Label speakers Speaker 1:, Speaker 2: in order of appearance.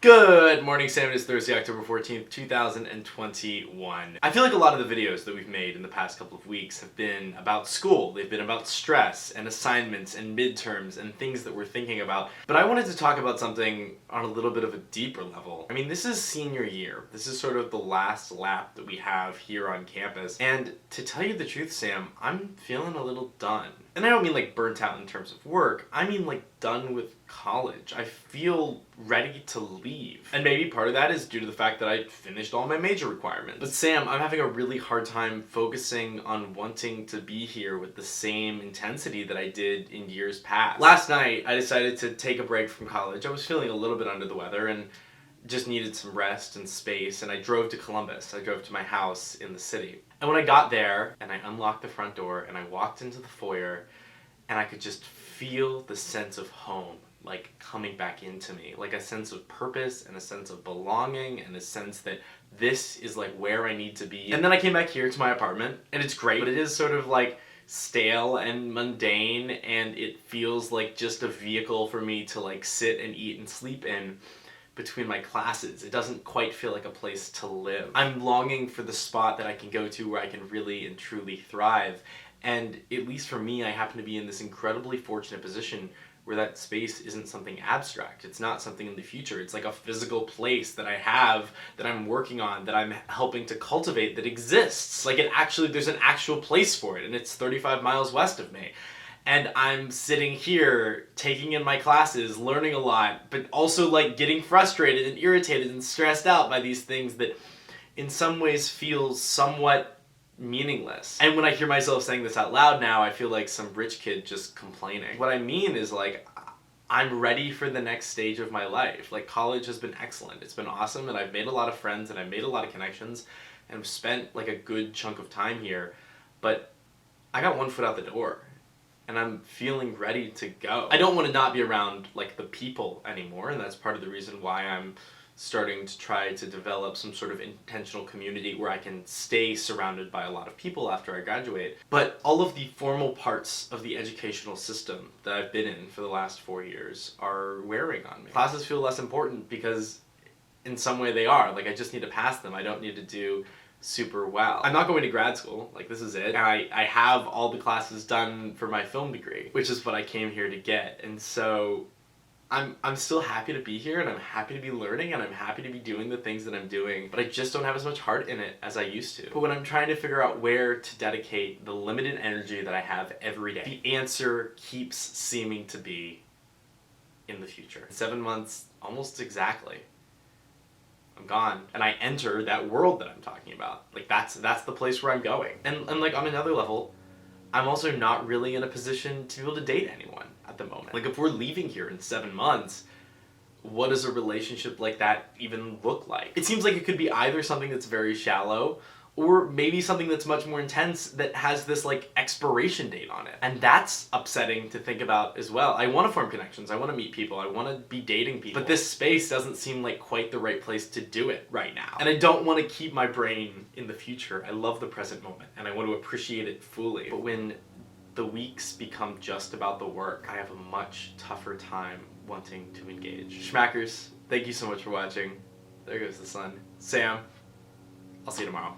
Speaker 1: Good morning, Sam. It is Thursday, October 14th, 2021. I feel like a lot of the videos that we've made in the past couple of weeks have been about school. They've been about stress and assignments and midterms and things that we're thinking about. But I wanted to talk about something on a little bit of a deeper level. I mean, this is senior year. This is sort of the last lap that we have here on campus. And to tell you the truth, Sam, I'm feeling a little done. And I don't mean like burnt out in terms of work. I mean like done with college. I feel ready to leave. And maybe part of that is due to the fact that I finished all my major requirements. But Sam, I'm having a really hard time focusing on wanting to be here with the same intensity that I did in years past. Last night, I decided to take a break from college. I was feeling a little bit under the weather and just needed some rest and space, and I drove to Columbus. I drove to my house in the city. And when I got there, and I unlocked the front door, and I walked into the foyer, and I could just feel the sense of home, like, coming back into me. Like a sense of purpose, and a sense of belonging, and a sense that this is, like, where I need to be. And then I came back here to my apartment, and it's great, but it is sort of, like, stale and mundane, and it feels like just a vehicle for me to, like, sit and eat and sleep in between my classes. It doesn't quite feel like a place to live. I'm longing for the spot that I can go to where I can really and truly thrive. And at least for me, I happen to be in this incredibly fortunate position where that space isn't something abstract. It's not something in the future. It's like a physical place that I have, that I'm working on, that I'm helping to cultivate, that exists. Like there's an actual place for it, and it's 35 miles west of me. And I'm sitting here, taking in my classes, learning a lot, but also like getting frustrated and irritated and stressed out by these things that in some ways feel somewhat meaningless. And when I hear myself saying this out loud now, I feel like some rich kid just complaining. What I mean is like, I'm ready for the next stage of my life. Like college has been excellent. It's been awesome, and I've made a lot of friends and I've made a lot of connections and I've spent like a good chunk of time here, but I got one foot out the door. And I'm feeling ready to go. I don't want to not be around like the people anymore, and that's part of the reason why I'm starting to try to develop some sort of intentional community where I can stay surrounded by a lot of people after I graduate. But all of the formal parts of the educational system that I've been in for the last 4 years are wearing on me. Classes feel less important because in some way they are. Like I just need to pass them. I don't need to do super well. I'm not going to grad school, like this is it. And I have all the classes done for my film degree, which is what I came here to get. And so I'm still happy to be here, and I'm happy to be learning, and I'm happy to be doing the things that I'm doing, but I just don't have as much heart in it as I used to. But when I'm trying to figure out where to dedicate the limited energy that I have every day, the answer keeps seeming to be in the future. 7 months, almost exactly. I'm gone, and I enter that world that I'm talking about. Like that's the place where I'm going. And like on another level, I'm also not really in a position to be able to date anyone at the moment. Like if we're leaving here in 7 months, what does a relationship like that even look like? It seems like it could be either something that's very shallow, or maybe something that's much more intense that has this like expiration date on it. And that's upsetting to think about as well. I want to form connections, I want to meet people, I want to be dating people, but this space doesn't seem like quite the right place to do it right now. And I don't want to keep my brain in the future. I love the present moment and I want to appreciate it fully. But when the weeks become just about the work, I have a much tougher time wanting to engage. Schmackers, thank you so much for watching. There goes the sun. Sam, I'll see you tomorrow.